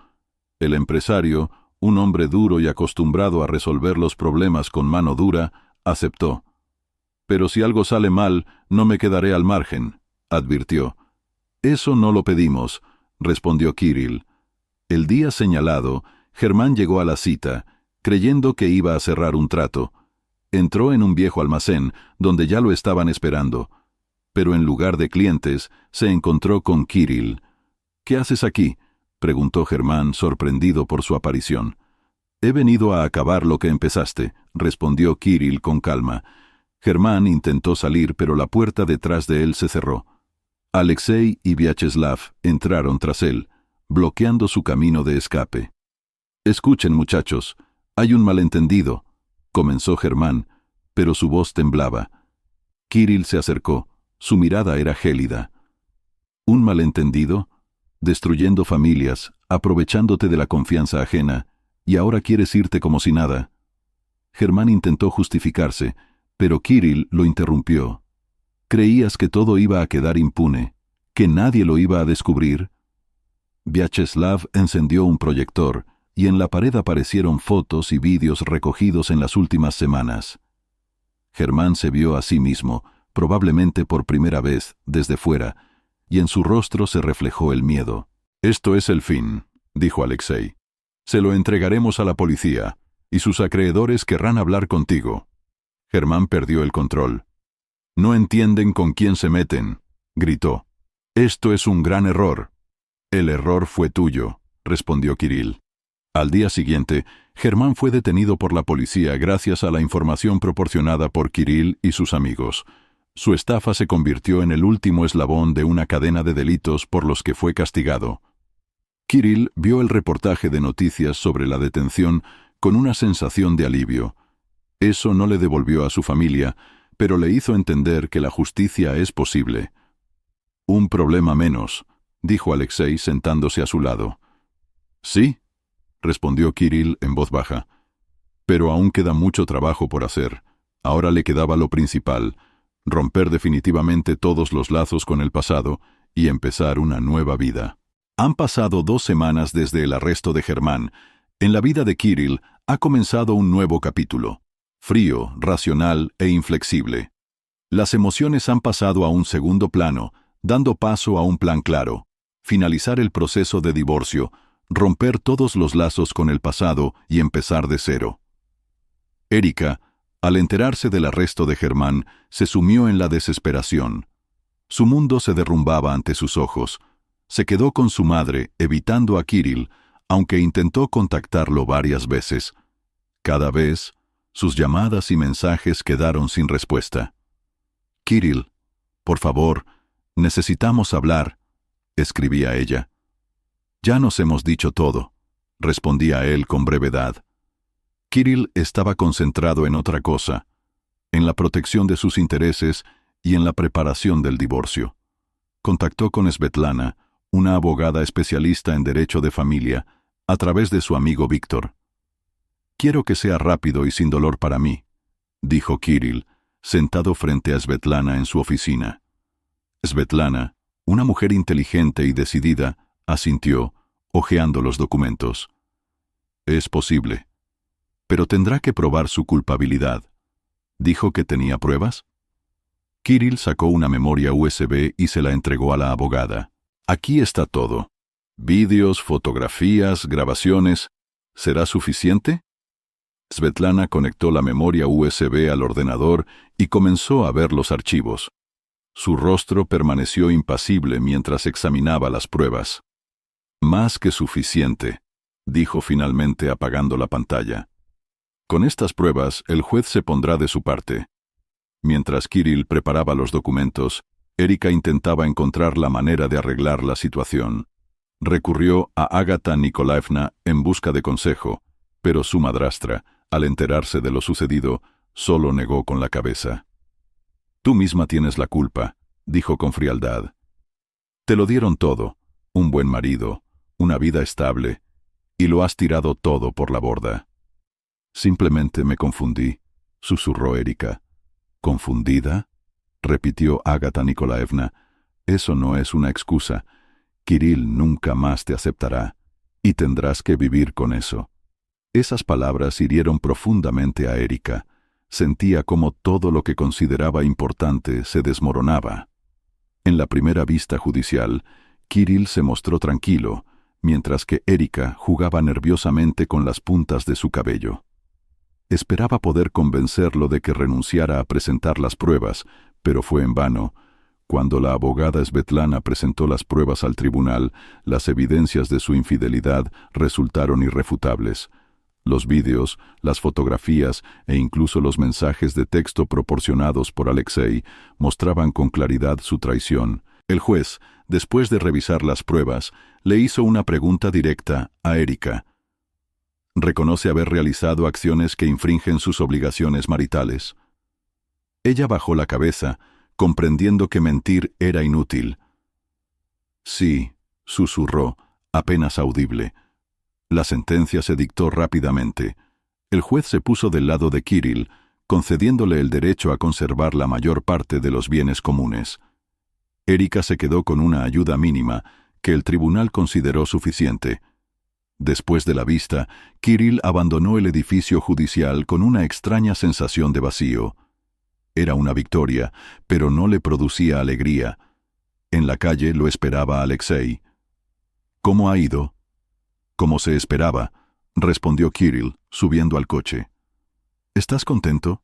El empresario, un hombre duro y acostumbrado a resolver los problemas con mano dura, aceptó. «Pero si algo sale mal, no me quedaré al margen», advirtió. «Eso no lo pedimos», respondió Kirill. El día señalado, Germán llegó a la cita, creyendo que iba a cerrar un trato. Entró en un viejo almacén, donde ya lo estaban esperando. Pero en lugar de clientes, se encontró con Kirill. «¿Qué haces aquí?», preguntó Germán, sorprendido por su aparición. «He venido a acabar lo que empezaste», respondió Kirill con calma. Germán intentó salir, pero la puerta detrás de él se cerró. Alexei y Vyacheslav entraron tras él, bloqueando su camino de escape. «Escuchen, muchachos, hay un malentendido», comenzó Germán, pero su voz temblaba. Kirill se acercó, su mirada era gélida. «¿Un malentendido? Destruyendo familias, aprovechándote de la confianza ajena, y ahora quieres irte como si nada». Germán intentó justificarse, pero Kirill lo interrumpió. «¿Creías que todo iba a quedar impune? ¿Que nadie lo iba a descubrir?» Vyacheslav encendió un proyector, y en la pared aparecieron fotos y vídeos recogidos en las últimas semanas. Germán se vio a sí mismo, probablemente por primera vez, desde fuera, y en su rostro se reflejó el miedo. «Esto es el fin», dijo Alexei. «Se lo entregaremos a la policía, y sus acreedores querrán hablar contigo». Germán perdió el control. «No entienden con quién se meten», gritó. «Esto es un gran error». «El error fue tuyo», respondió Kirill. Al día siguiente, Germán fue detenido por la policía gracias a la información proporcionada por Kirill y sus amigos. Su estafa se convirtió en el último eslabón de una cadena de delitos por los que fue castigado. Kirill vio el reportaje de noticias sobre la detención con una sensación de alivio. Eso no le devolvió a su familia, pero le hizo entender que la justicia es posible. «Un problema menos», dijo Alexei sentándose a su lado. «Sí», respondió Kirill en voz baja. «Pero aún queda mucho trabajo por hacer. Ahora le quedaba lo principal, romper definitivamente todos los lazos con el pasado y empezar una nueva vida». Han pasado 2 semanas desde el arresto de Germán. En la vida de Kirill ha comenzado un nuevo capítulo, frío, racional e inflexible. Las emociones han pasado a un segundo plano, dando paso a un plan claro: finalizar el proceso de divorcio, romper todos los lazos con el pasado y empezar de cero. Erika, al enterarse del arresto de Germán, se sumió en la desesperación. Su mundo se derrumbaba ante sus ojos. Se quedó con su madre, evitando a Kirill, aunque intentó contactarlo varias veces. Cada vez, sus llamadas y mensajes quedaron sin respuesta. «Kirill, por favor, necesitamos hablar», escribía ella. «Ya nos hemos dicho todo», respondía él con brevedad. Kirill estaba concentrado en otra cosa, en la protección de sus intereses y en la preparación del divorcio. Contactó con Svetlana, una abogada especialista en derecho de familia, a través de su amigo Víctor. «Quiero que sea rápido y sin dolor para mí», dijo Kirill, sentado frente a Svetlana en su oficina. Svetlana, una mujer inteligente y decidida, asintió, hojeando los documentos. «Es posible. Pero tendrá que probar su culpabilidad». ¿Dijo que tenía pruebas? Kirill sacó una memoria USB y se la entregó a la abogada. «Aquí está todo. Vídeos, fotografías, grabaciones. ¿Será suficiente?» Svetlana conectó la memoria USB al ordenador y comenzó a ver los archivos. Su rostro permaneció impasible mientras examinaba las pruebas. «Más que suficiente», dijo finalmente apagando la pantalla. Con estas pruebas, el juez se pondrá de su parte. Mientras Kirill preparaba los documentos, Erika intentaba encontrar la manera de arreglar la situación. Recurrió a Ágata Nikolaevna en busca de consejo, pero su madrastra, al enterarse de lo sucedido, solo negó con la cabeza. «Tú misma tienes la culpa», dijo con frialdad. «Te lo dieron todo, un buen marido, una vida estable, y lo has tirado todo por la borda». «Simplemente me confundí», susurró Erika. «¿Confundida?», repitió Ágata Nikolaevna. «Eso no es una excusa. Kirill nunca más te aceptará, y tendrás que vivir con eso». Esas palabras hirieron profundamente a Erika. Sentía como todo lo que consideraba importante se desmoronaba. En la primera vista judicial, Kirill se mostró tranquilo, mientras que Erika jugaba nerviosamente con las puntas de su cabello. Esperaba poder convencerlo de que renunciara a presentar las pruebas, pero fue en vano. Cuando la abogada Svetlana presentó las pruebas al tribunal, las evidencias de su infidelidad resultaron irrefutables. Los vídeos, las fotografías e incluso los mensajes de texto proporcionados por Alexei mostraban con claridad su traición. El juez, después de revisar las pruebas, le hizo una pregunta directa a Erika. ¿Reconoce haber realizado acciones que infringen sus obligaciones maritales? Ella bajó la cabeza, comprendiendo que mentir era inútil. «Sí», susurró, apenas audible. La sentencia se dictó rápidamente. El juez se puso del lado de Kirill, concediéndole el derecho a conservar la mayor parte de los bienes comunes. Erika se quedó con una ayuda mínima, que el tribunal consideró suficiente. Después de la vista, Kirill abandonó el edificio judicial con una extraña sensación de vacío. Era una victoria, pero no le producía alegría. En la calle lo esperaba Alexei. «¿Cómo ha ido?» «Como se esperaba», respondió Kirill, subiendo al coche. «¿Estás contento?»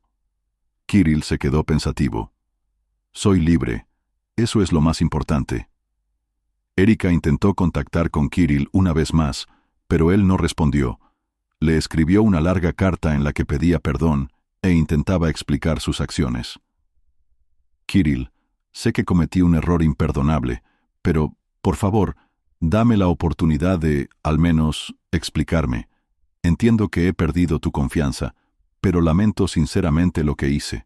Kirill se quedó pensativo. «Soy libre. Eso es lo más importante». Erika intentó contactar con Kirill una vez más, pero él no respondió. Le escribió una larga carta en la que pedía perdón e intentaba explicar sus acciones. «Kirill, sé que cometí un error imperdonable, pero, por favor, dame la oportunidad de, al menos, explicarme. Entiendo que he perdido tu confianza, pero lamento sinceramente lo que hice».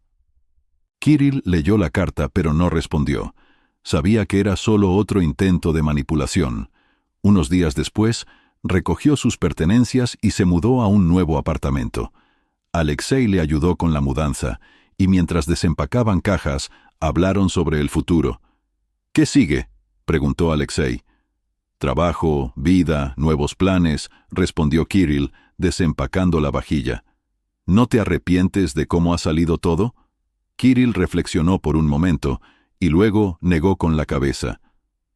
Kirill leyó la carta, pero no respondió. Sabía que era solo otro intento de manipulación. Unos días después, recogió sus pertenencias y se mudó a un nuevo apartamento. Alexei le ayudó con la mudanza, y mientras desempacaban cajas, hablaron sobre el futuro. «¿Qué sigue?», preguntó Alexei. «Trabajo, vida, nuevos planes», respondió Kirill, desempacando la vajilla. «¿No te arrepientes de cómo ha salido todo?». Kirill reflexionó por un momento, y luego negó con la cabeza.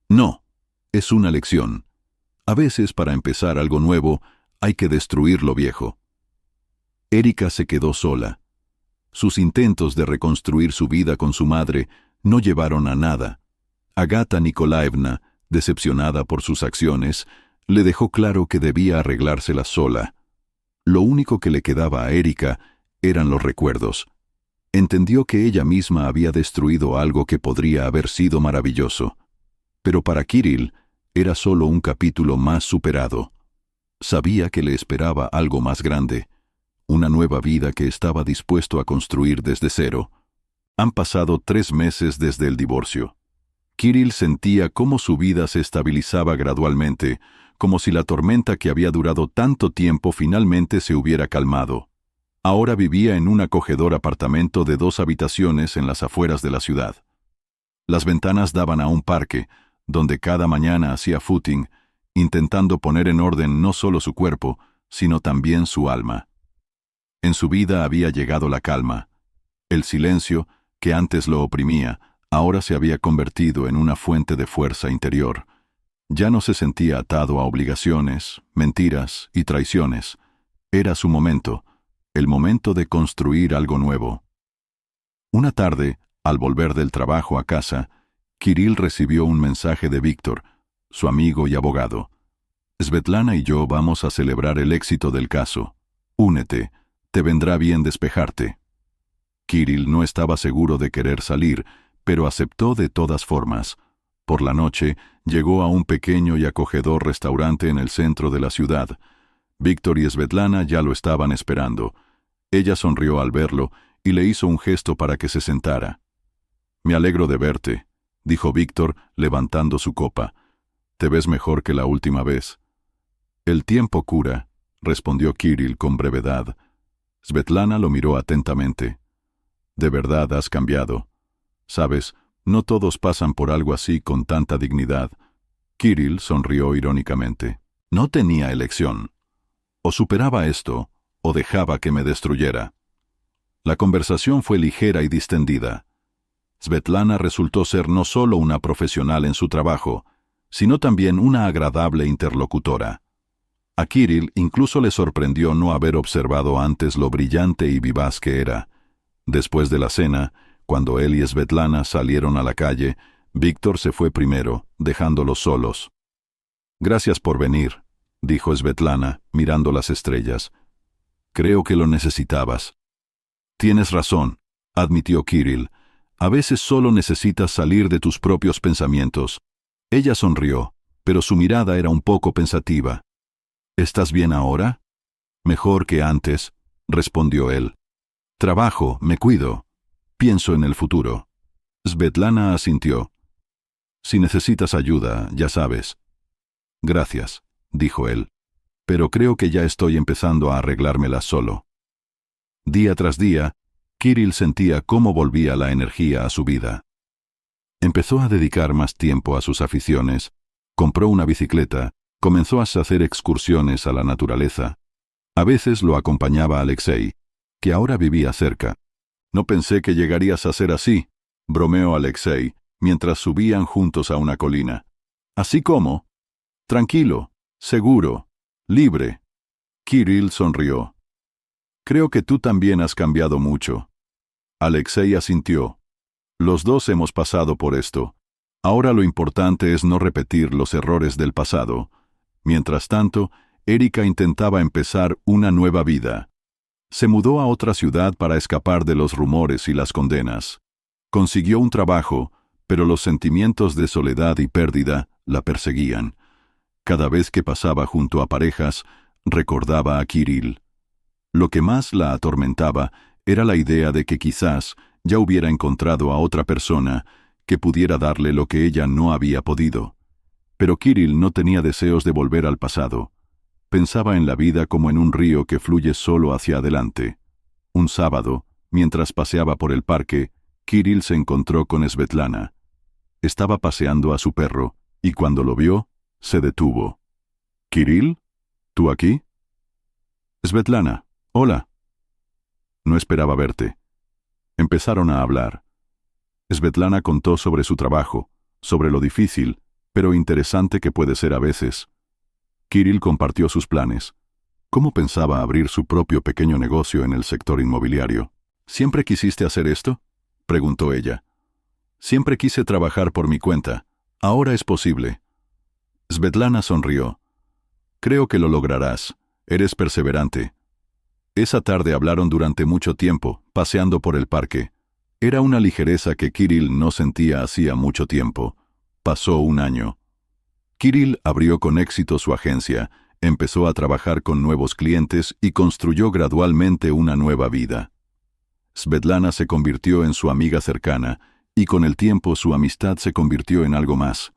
«No, es una lección. A veces, para empezar algo nuevo, hay que destruir lo viejo». Erika se quedó sola. Sus intentos de reconstruir su vida con su madre no llevaron a nada. Ágata Nikolaevna, decepcionada por sus acciones, le dejó claro que debía arreglárselas sola. Lo único que le quedaba a Erika eran los recuerdos. Entendió que ella misma había destruido algo que podría haber sido maravilloso. Pero para Kirill era solo un capítulo más superado. Sabía que le esperaba algo más grande, una nueva vida que estaba dispuesto a construir desde cero. Han pasado 3 meses desde el divorcio. Kirill sentía cómo su vida se estabilizaba gradualmente, como si la tormenta que había durado tanto tiempo finalmente se hubiera calmado. Ahora vivía en un acogedor apartamento de 2 habitaciones en las afueras de la ciudad. Las ventanas daban a un parque, donde cada mañana hacía footing, intentando poner en orden no solo su cuerpo, sino también su alma. En su vida había llegado la calma. El silencio, que antes lo oprimía, ahora se había convertido en una fuente de fuerza interior. Ya no se sentía atado a obligaciones, mentiras y traiciones. Era su momento, el momento de construir algo nuevo. Una tarde, al volver del trabajo a casa, Kirill recibió un mensaje de Víctor, su amigo y abogado. «Svetlana y yo vamos a celebrar el éxito del caso. Únete. Te vendrá bien despejarte. Kirill no estaba seguro de querer salir, pero aceptó de todas formas. Por la noche, llegó a un pequeño y acogedor restaurante en el centro de la ciudad. Víctor y Svetlana ya lo estaban esperando. Ella sonrió al verlo y le hizo un gesto para que se sentara. «Me alegro de verte», dijo Víctor, levantando su copa. «Te ves mejor que la última vez». «El tiempo cura», respondió Kirill con brevedad. Svetlana lo miró atentamente. «De verdad has cambiado. Sabes, no todos pasan por algo así con tanta dignidad». Kirill sonrió irónicamente. No tenía elección. O superaba esto, o dejaba que me destruyera. La conversación fue ligera y distendida. Svetlana resultó ser no solo una profesional en su trabajo, sino también una agradable interlocutora. A Kirill incluso le sorprendió no haber observado antes lo brillante y vivaz que era. Después de la cena, cuando él y Svetlana salieron a la calle, Víctor se fue primero, dejándolos solos. «Gracias por venir», dijo Svetlana, mirando las estrellas. «Creo que lo necesitabas». «Tienes razón», admitió Kirill. «A veces solo necesitas salir de tus propios pensamientos». Ella sonrió, pero su mirada era un poco pensativa. «¿Estás bien ahora?» «Mejor que antes», respondió él. «Trabajo, me cuido. Pienso en el futuro». Svetlana asintió. «Si necesitas ayuda, ya sabes». «Gracias», dijo él. «Pero creo que ya estoy empezando a arreglármela solo». Día tras día, Kirill sentía cómo volvía la energía a su vida. Empezó a dedicar más tiempo a sus aficiones, compró una bicicleta, comenzó a hacer excursiones a la naturaleza. A veces lo acompañaba Alexei, que ahora vivía cerca. «No pensé que llegarías a ser así», bromeó Alexei, mientras subían juntos a una colina. «¿Así como?» «Tranquilo, seguro, libre». Kirill sonrió. «Creo que tú también has cambiado mucho». Alexei asintió. «Los dos hemos pasado por esto. Ahora lo importante es no repetir los errores del pasado». Mientras tanto, Erika intentaba empezar una nueva vida. Se mudó a otra ciudad para escapar de los rumores y las condenas. Consiguió un trabajo, pero los sentimientos de soledad y pérdida la perseguían. Cada vez que pasaba junto a parejas, recordaba a Kirill. Lo que más la atormentaba era la idea de que quizás ya hubiera encontrado a otra persona que pudiera darle lo que ella no había podido. Pero Kirill no tenía deseos de volver al pasado. Pensaba en la vida como en un río que fluye solo hacia adelante. Un sábado, mientras paseaba por el parque, Kirill se encontró con Svetlana. Estaba paseando a su perro, y cuando lo vio, se detuvo. «¿Kirill? ¿Tú aquí?» «Svetlana, hola». «No esperaba verte». Empezaron a hablar. Svetlana contó sobre su trabajo, sobre lo difícil, pero interesante que puede ser a veces. Kirill compartió sus planes. ¿Cómo pensaba abrir su propio pequeño negocio en el sector inmobiliario? «¿Siempre quisiste hacer esto?», preguntó ella. «Siempre quise trabajar por mi cuenta. Ahora es posible». Svetlana sonrió. «Creo que lo lograrás. Eres perseverante». Esa tarde hablaron durante mucho tiempo, paseando por el parque. Era una ligereza que Kirill no sentía hacía mucho tiempo. Pasó un año. Kirill abrió con éxito su agencia, empezó a trabajar con nuevos clientes y construyó gradualmente una nueva vida. Svetlana se convirtió en su amiga cercana, y con el tiempo su amistad se convirtió en algo más.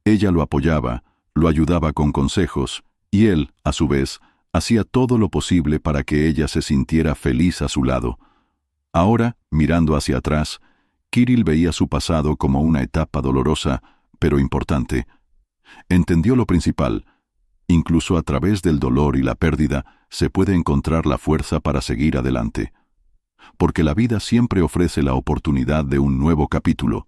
Ella lo apoyaba, lo ayudaba con consejos, y él, a su vez, hacía todo lo posible para que ella se sintiera feliz a su lado. Ahora, mirando hacia atrás, Kirill veía su pasado como una etapa dolorosa, pero importante. Entendió lo principal. Incluso a través del dolor y la pérdida se puede encontrar la fuerza para seguir adelante. Porque la vida siempre ofrece la oportunidad de un nuevo capítulo,